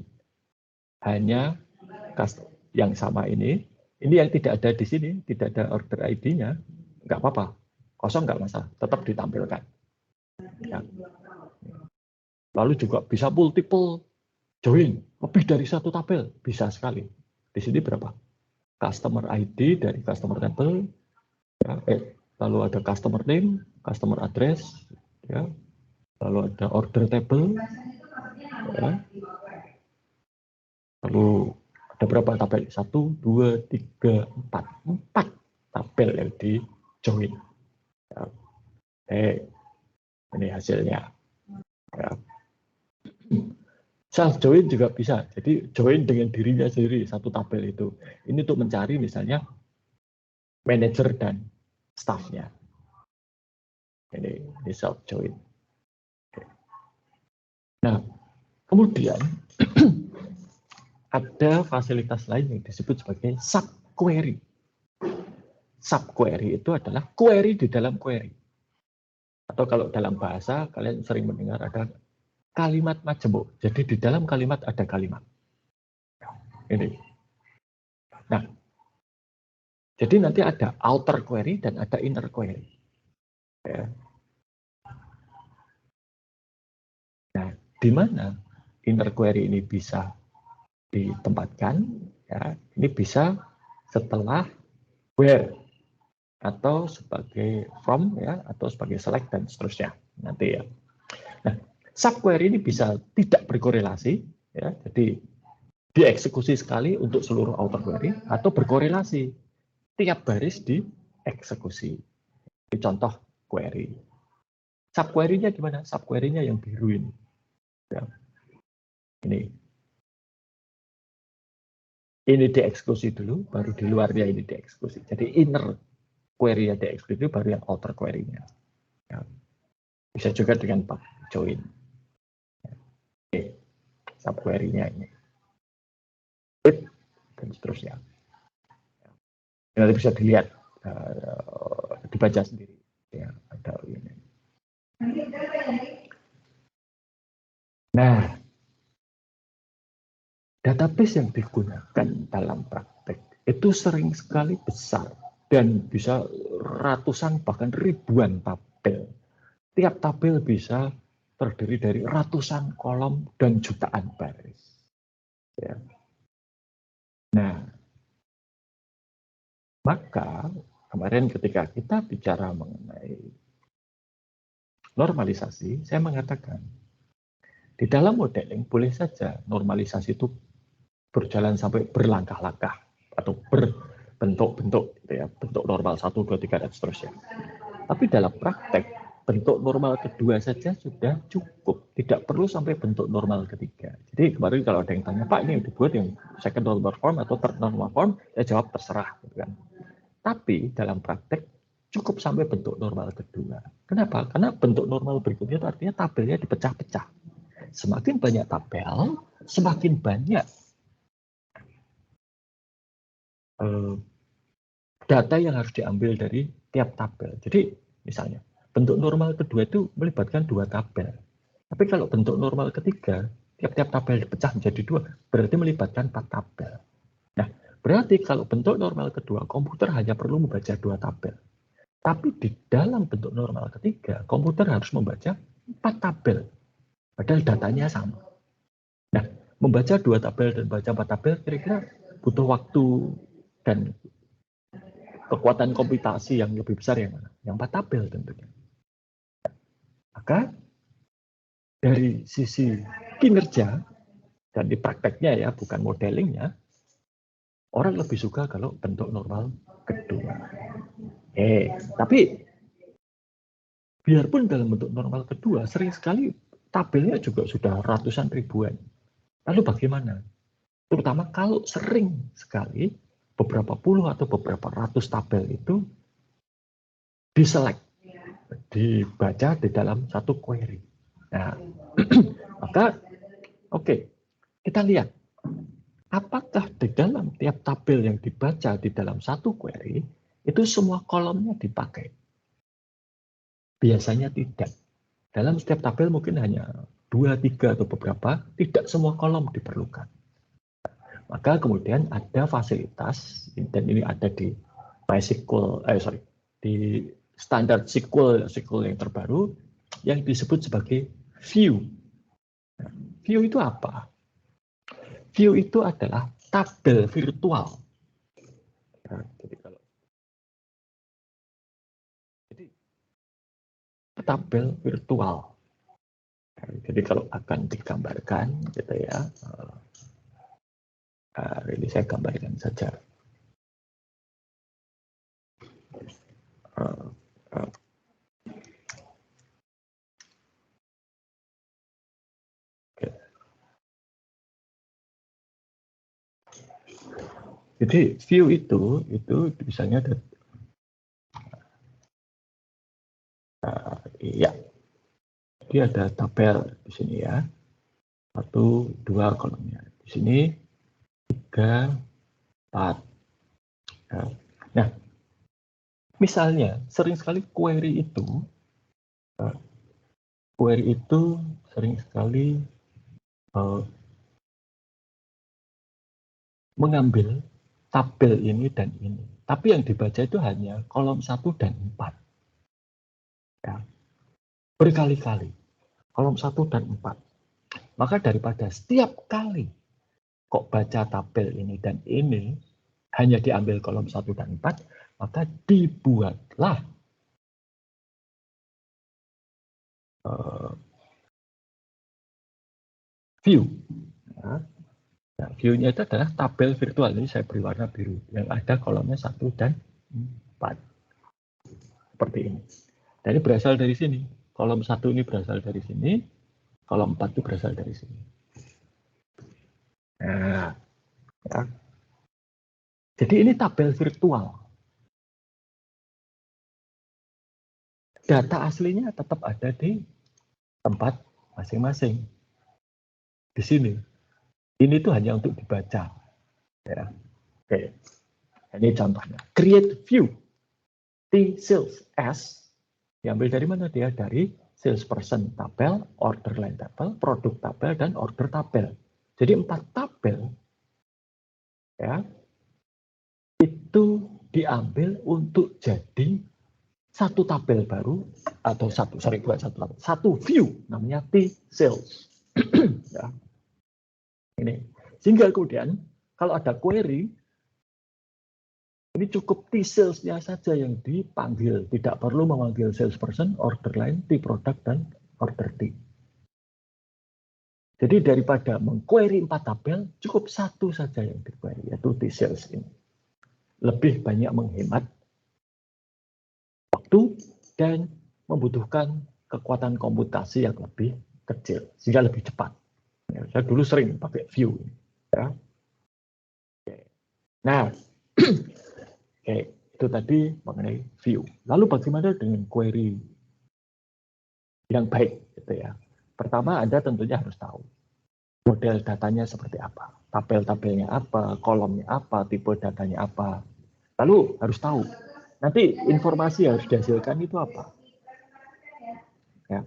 Hanya yang sama ini yang tidak ada di sini, tidak ada order ID-nya, nggak apa-apa, kosong nggak masalah, tetap ditampilkan. Ya. Lalu juga bisa multiple join, lebih dari 1 tabel, bisa sekali. Di sini berapa? Customer ID dari customer table, ya, lalu ada customer name, customer address, ya, lalu ada order table, ya. Lalu ada berapa tabel? 1, 2, 3, 4. 4 tabel yang di join. Ya. Ini hasilnya. Ya. Self join juga bisa. Jadi join dengan dirinya sendiri 1 tabel itu. Ini untuk mencari misalnya manajer dan staffnya. Ini self join. Nah, kemudian ada fasilitas lain yang disebut sebagai subquery. Subquery itu adalah query di dalam query. Atau kalau dalam bahasa, kalian sering mendengar ada kalimat majemuk. Jadi di dalam kalimat ada kalimat. Ini. Nah, jadi nanti ada outer query dan ada inner query. Ya. Nah, di mana inner query ini bisa ditempatkan, ya, ini bisa setelah where atau sebagai from, ya, atau sebagai select dan seterusnya nanti ya. Nah, subquery ini bisa tidak berkorelasi, ya, jadi dieksekusi sekali untuk seluruh outer query atau berkorelasi tiap baris dieksekusi. Ini contoh query. Subquery-nya gimana? Subquery-nya yang biru ini. Ya. Ini dieksekusi dulu, baru di luarnya ini dieksekusi. Jadi inner query yang dieksekusi baru yang outer query-nya. Ya. Bisa juga dengan join. Oke, subquery-nya ini. Dan seterusnya. Nanti bisa dilihat, dibaca sendiri. Ya, ada ini. Nah, database yang digunakan dalam praktek itu sering sekali besar dan bisa ratusan bahkan ribuan tabel. Tiap tabel bisa terdiri dari ratusan kolom dan jutaan baris. Ya. Nah, maka kemarin ketika kita bicara mengenai normalisasi, saya mengatakan di dalam modeling boleh saja normalisasi itu berjalan sampai berlangkah-langkah atau berbentuk-bentuk, gitu ya, bentuk normal 1, 2, 3 dan seterusnya. Tapi dalam praktek bentuk normal kedua saja sudah cukup, tidak perlu sampai bentuk normal ketiga. Jadi kemarin kalau ada yang tanya, Pak, ini yang dibuat yang second normal form atau third normal form, saya jawab terserah, gitu kan. Tapi dalam praktek cukup sampai bentuk normal kedua. Kenapa? Karena bentuk normal berikutnya itu artinya tabelnya dipecah-pecah. Semakin banyak tabel, semakin banyak data yang harus diambil dari tiap tabel. Jadi misalnya bentuk normal kedua itu melibatkan 2 tabel. Tapi kalau bentuk normal ketiga, tiap-tiap tabel dipecah menjadi 2, berarti melibatkan 4 tabel. Nah, berarti kalau bentuk normal kedua, komputer hanya perlu membaca 2 tabel. Tapi di dalam bentuk normal ketiga, komputer harus membaca 4 tabel. Padahal datanya sama. Nah, membaca 2 tabel dan baca 4 tabel kira-kira butuh waktu dan kekuatan komputasi yang lebih besar yang mana? Yang 4 tabel tentunya. Maka dari sisi kinerja dan di prakteknya ya, bukan modelingnya, orang lebih suka kalau bentuk normal kedua. Tapi biarpun dalam bentuk normal kedua, sering sekali tabelnya juga sudah ratusan ribuan. Lalu bagaimana? Terutama kalau sering sekali beberapa puluh atau beberapa ratus tabel itu diselect, dibaca di dalam satu query. Nah, maka oke, kita lihat apakah di dalam tiap tabel yang dibaca di dalam satu query itu semua kolomnya dipakai. Biasanya tidak. Dalam setiap tabel mungkin hanya 2, 3 atau beberapa, tidak semua kolom diperlukan. Maka kemudian ada fasilitas, dan ini ada di MySQL, di standar SQL yang terbaru, yang disebut sebagai view. View itu apa? View itu adalah tabel virtual. Jadi tabel virtual. Jadi kalau akan digambarkan, gitu ya. Ini saya gambarkan saja. Jadi view itu misalnya ada, iya, dia ada tabel di sini ya, 1, 2 kolomnya. Di sini 3, 4. Nah, misalnya sering sekali query itu sering sekali mengambil tabel ini dan ini. Tapi yang dibaca itu hanya kolom 1 dan 4. Ya. Berkali-kali. Kolom 1 dan 4. Maka daripada setiap kali kok baca tabel ini dan ini hanya diambil kolom 1 dan 4, maka dibuatlah view. Nah, view-nya itu adalah tabel virtual. Ini saya beri warna biru. Yang ada kolomnya 1 dan 4. Seperti ini. Dan ini berasal dari sini. Kolom 1 ini berasal dari sini. Kolom 4 itu berasal dari sini. Nah, ya. Jadi ini tabel virtual. data aslinya tetap ada di tempat masing-masing. Di sini. Ini tuh hanya untuk dibaca. Ya. Oke. Ini contohnya. Create view. T sales S. Diambil dari mana dia? Dari salesperson tabel, order line tabel, produk tabel, dan order tabel. Jadi 4 tabel ya, itu diambil untuk jadi satu tabel baru atau satu view namanya T sales. Ya. Ini sehingga kemudian kalau ada query ini cukup T sales-nya saja yang dipanggil, tidak perlu memanggil salesperson, order line, T product, dan order T. Jadi daripada mengquery 4 tabel, cukup satu saja yang di-query, yaitu T sales ini. Lebih banyak menghemat waktu dan membutuhkan kekuatan komputasi yang lebih kecil, sehingga lebih cepat. Ya, saya dulu sering pakai view. Ya. Nah, oke, itu tadi mengenai view. Lalu bagaimana dengan query yang baik? Gitu ya. Pertama, Anda tentunya harus tahu model datanya seperti apa, tabel-tabelnya apa, kolomnya apa, tipe datanya apa. Lalu harus tahu, nanti informasi yang harus dihasilkan itu apa. Ya.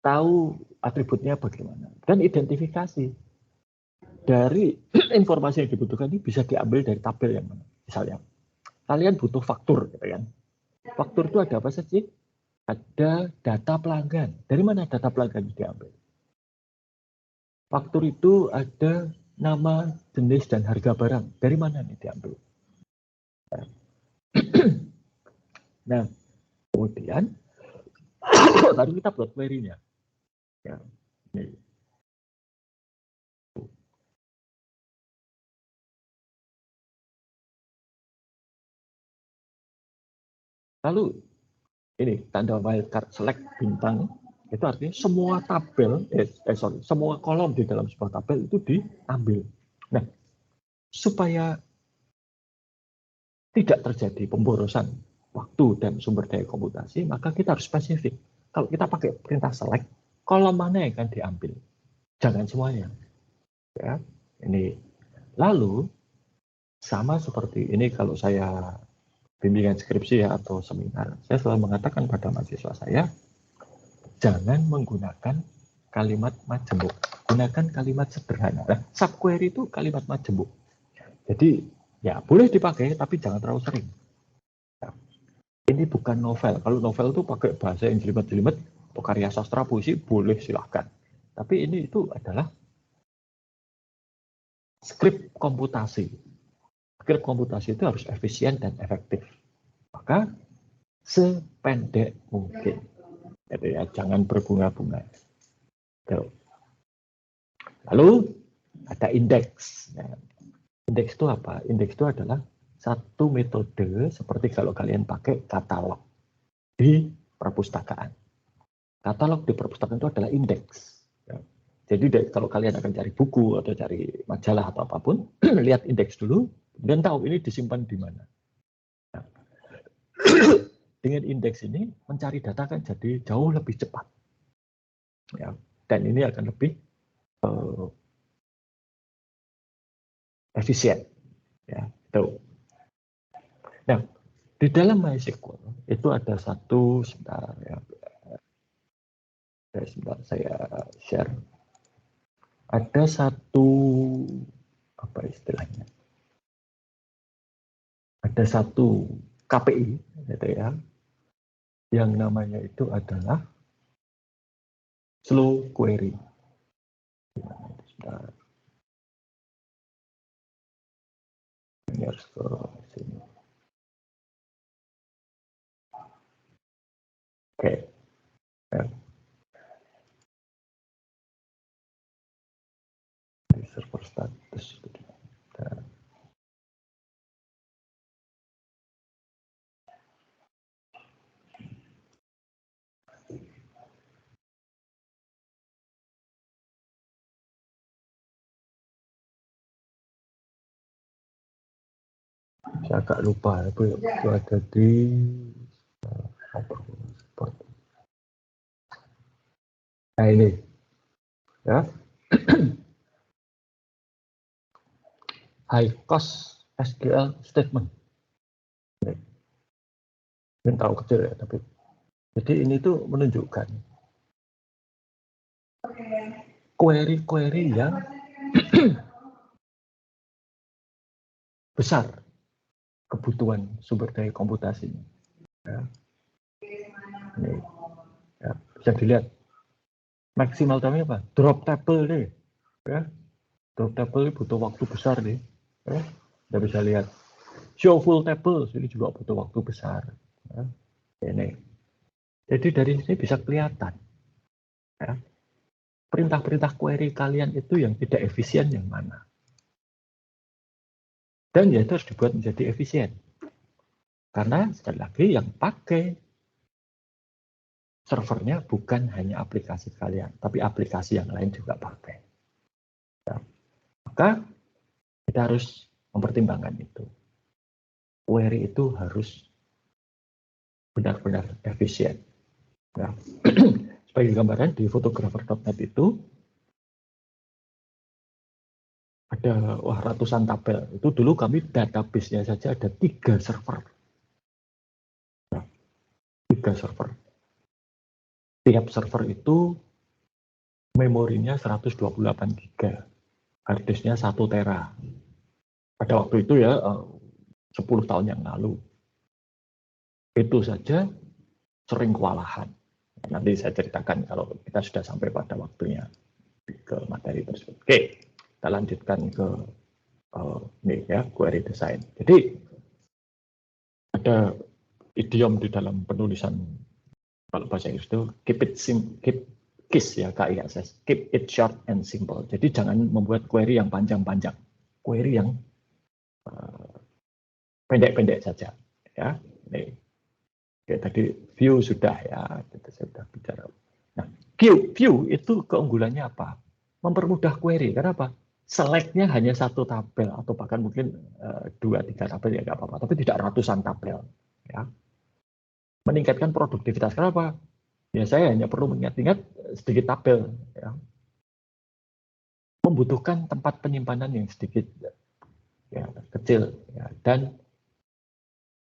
Tahu atributnya bagaimana. Dan identifikasi. Dari informasi yang dibutuhkan ini bisa diambil dari tabel yang mana. Misalnya, kalian butuh faktur, gitu kan. Faktur itu ada apa saja? Ada data pelanggan. Dari mana data pelanggan diambil? Faktur itu ada nama, jenis, dan harga barang. Dari mana nih diambil? Nah, kemudian baru kita buat query-nya. Ya, ini. Lalu ini tanda wildcard select bintang itu artinya semua tabel, semua kolom di dalam sebuah tabel itu diambil. Nah, supaya tidak terjadi pemborosan waktu dan sumber daya komputasi, maka kita harus spesifik. Kalau kita pakai perintah select, kolom mana yang akan diambil? Jangan semuanya. Ya, ini. Lalu sama seperti ini kalau saya bimbingan skripsi ya atau seminar, saya selalu mengatakan pada mahasiswa saya, jangan menggunakan kalimat majemuk, gunakan kalimat sederhana. Nah, subquery itu kalimat majemuk. Jadi ya boleh dipakai, tapi jangan terlalu sering. Ya, ini bukan novel. Kalau novel itu pakai bahasa yang jelimet-jelimet, atau karya sastra puisi boleh silahkan. Tapi ini itu adalah skrip komputasi. Skrip komputasi itu harus efisien dan efektif. Maka sependek mungkin. Jadi ya, jangan berbunga-bunga. Lalu ada indeks. Nah, indeks itu apa? Indeks itu adalah satu metode seperti kalau kalian pakai katalog di perpustakaan. Katalog di perpustakaan itu adalah indeks. Ya. Jadi kalau kalian akan cari buku atau cari majalah atau apapun, lihat indeks dulu dan tahu ini disimpan di mana. Nah, dengan indeks ini mencari data kan jadi jauh lebih cepat. Ya, dan ini akan lebih efisien. Ya, itu. Nah, di dalam MySQL itu ada satu, sebentar ya, sebentar saya share. Ada satu apa istilahnya? Ada satu KPI, gitu ya, yang namanya itu adalah slow query. Sebentar. Ini harus ke sini. Oke. Ya. Di server status. Dan saya agak lupa, itu ada di support. Nah ini, ya, high cost SQL statement. Ini terlalu kecil ya, tapi jadi ini tuh menunjukkan query-query yang besar kebutuhan sumber daya komputasinya. Ya. Ini, ya, bisa dilihat maksimal time apa? Drop table nih, ya. Drop table ini butuh waktu besar nih. Ya. Kita bisa lihat show full table ini juga butuh waktu besar. Ya. Ini. Jadi dari sini bisa kelihatan. Ya. Perintah-perintah query kalian itu yang tidak efisien yang mana. Dan ya itu harus dibuat menjadi efisien. Karena sekali lagi yang pakai servernya bukan hanya aplikasi kalian, tapi aplikasi yang lain juga pakai. Ya. Maka kita harus mempertimbangkan itu. Query itu harus benar-benar efisien. Ya. Sebagai gambaran di photographer.net itu ada ratusan tabel. Itu dulu kami database-nya saja ada 3 server. Ya. 3 server. Tiap server itu memorinya 128 GB. Hard disk-nya 1 tera. Pada waktu itu ya 10 tahun yang lalu. Itu saja sering kewalahan. Nanti saya ceritakan kalau kita sudah sampai pada waktunya ke materi tersebut. Oke, kita lanjutkan ke ini ya, query design. Jadi ada idiom di dalam penulisan kalau bahasa Inggris itu keep it KISS ya, KISS, keep it short and simple. Jadi jangan membuat query yang panjang-panjang, query yang pendek-pendek saja ya. Nih. Oke, tadi view sudah ya, kita sudah bicara. Nah, view itu keunggulannya apa? Mempermudah query. Karena apa? Select-nya hanya 1 tabel atau bahkan mungkin 2-3 tabel ya nggak apa-apa, tapi tidak ratusan tabel. Ya. Meningkatkan produktivitas. Kenapa? Ya saya hanya perlu mengingat-ingat sedikit tabel. Ya. Membutuhkan tempat penyimpanan yang sedikit ya, kecil ya, dan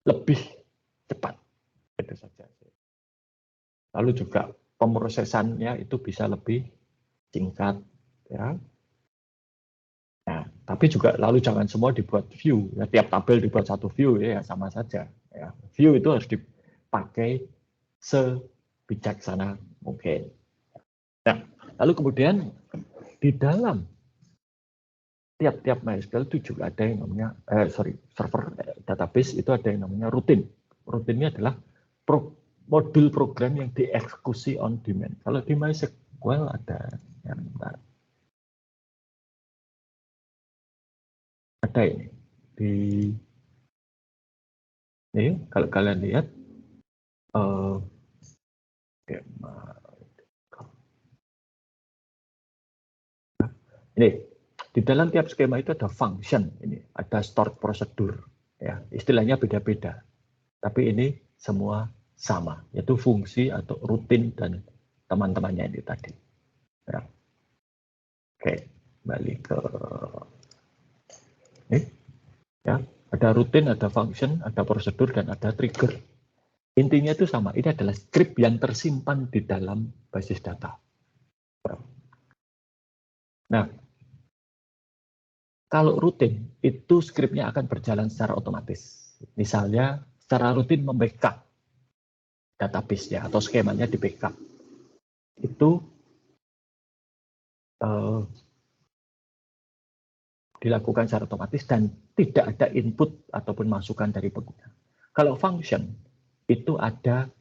lebih cepat. Itu saja. Lalu juga pemrosesannya itu bisa lebih singkat, ya. Nah, tapi juga lalu jangan semua dibuat view, ya, tiap tabel dibuat 1 view ya sama saja. Ya. View itu harus dipakai sebijaksana mungkin. Nah, lalu kemudian di dalam tiap-tiap MySQL itu juga ada yang namanya server database itu ada yang namanya rutin. Rutinnya adalah modul program yang dieksekusi on demand. Kalau di MySQL ada yang bentar. Ada ini kalau kalian lihat ini di dalam tiap skema itu ada function, ini ada stored procedure, ya istilahnya beda-beda, tapi ini semua sama, yaitu fungsi atau rutin dan teman-temannya ini tadi. Ya. Oke, balik ke ini, ya ada rutin, ada function, ada prosedur dan ada trigger. Intinya itu sama, ini adalah script yang tersimpan di dalam basis data. Nah, kalau rutin, itu scriptnya akan berjalan secara otomatis. Misalnya, secara rutin membackup database-nya atau skemanya di backup. Itu dilakukan secara otomatis dan tidak ada input ataupun masukan dari pengguna. Kalau function, itu ada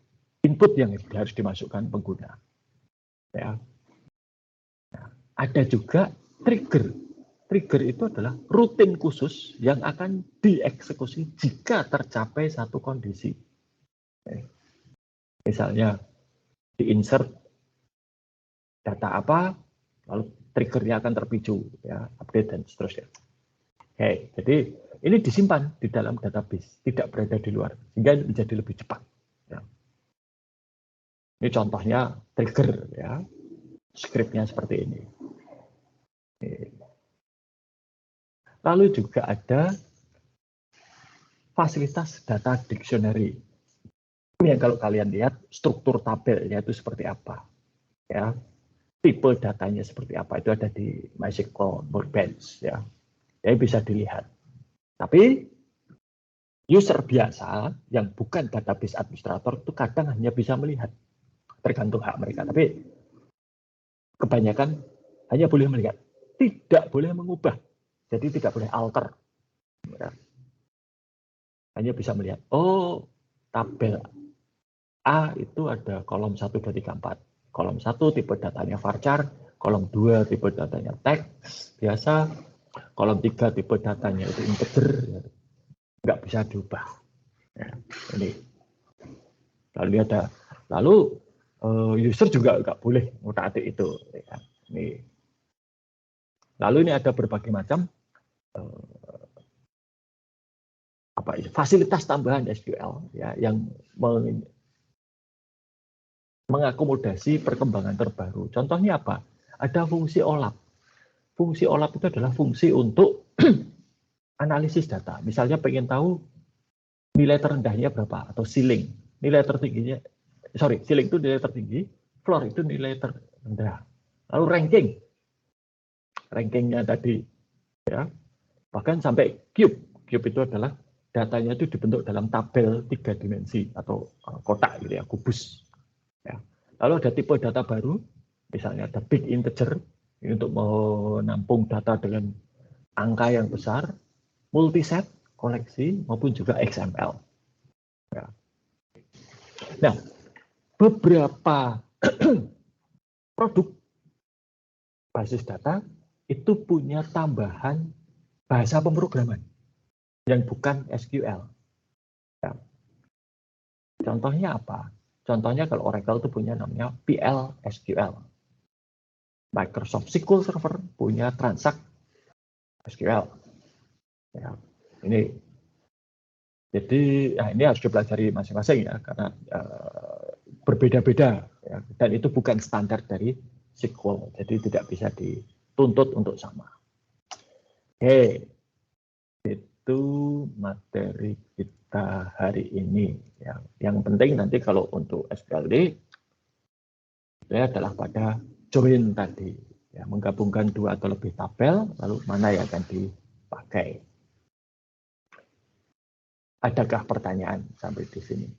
input yang harus dimasukkan pengguna. Ya. Nah, ada juga trigger. Trigger itu adalah rutin khusus yang akan dieksekusi jika tercapai satu kondisi. Misalnya, di-insert data apa, lalu triggernya akan terpicu, ya, update dan seterusnya. Oke, jadi ini disimpan di dalam database, tidak berada di luar, sehingga menjadi lebih cepat. Ya. Ini contohnya trigger, ya. Scriptnya seperti ini. Lalu juga ada fasilitas data dictionary. Ini yang kalau kalian lihat struktur tabelnya itu seperti apa, ya, tipe datanya seperti apa, itu ada di MySQL Workbench, ya, jadi bisa dilihat. Tapi user biasa yang bukan database administrator itu kadang hanya bisa melihat, tergantung hak mereka. Tapi kebanyakan hanya boleh melihat, tidak boleh mengubah, jadi tidak boleh alter. Ya. Hanya bisa melihat, oh tabel A itu ada kolom 1, 2, 3, 4. Kolom 1 tipe datanya varchar, kolom 2 tipe datanya teks biasa, kolom 3 tipe datanya itu integer, nggak bisa diubah. Ya, ini. Lalu user juga nggak boleh ngutak-atik itu. Ya, ini. Lalu ini ada berbagai macam fasilitas tambahan SQL, ya, yang mengakomodasi perkembangan terbaru. Contohnya apa? Ada fungsi OLAP. Fungsi OLAP itu adalah fungsi untuk analisis data. Misalnya pengen tahu nilai terendahnya berapa atau ceiling. Nilai tertingginya, ceiling itu nilai tertinggi, floor itu nilai terendah. Lalu ranking. Rankingnya tadi, ya. Bahkan sampai cube. Cube itu adalah datanya itu dibentuk dalam tabel 3 dimensi atau kotak gitu ya, kubus. Ya. Lalu ada tipe data baru, misalnya ada big integer, ini untuk menampung data dengan angka yang besar, multiset, koleksi, maupun juga XML. Ya. Nah, beberapa produk basis data itu punya tambahan bahasa pemrograman yang bukan SQL. Ya. Contohnya apa? Contohnya kalau Oracle itu punya namanya PL SQL. Microsoft SQL Server punya Transact SQL. Ya, ini. Jadi ini harus dipelajari masing-masing ya, karena berbeda-beda ya, dan itu bukan standar dari SQL, jadi tidak bisa dituntut untuk sama. Oke, itu materi kita hari ini. Ya. Yang penting nanti kalau untuk SQLD itu adalah pada join tadi, ya, menggabungkan 2 atau lebih tabel, lalu mana yang akan dipakai. Adakah pertanyaan sampai di sini?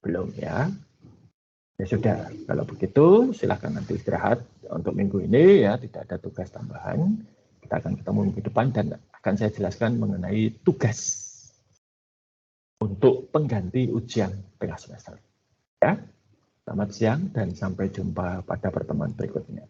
Belum ya? Ya sudah, kalau begitu silakan nanti istirahat untuk minggu ini ya, tidak ada tugas tambahan. Kita akan ketemu minggu depan dan akan saya jelaskan mengenai tugas untuk pengganti ujian tengah semester. Ya, selamat siang dan sampai jumpa pada pertemuan berikutnya.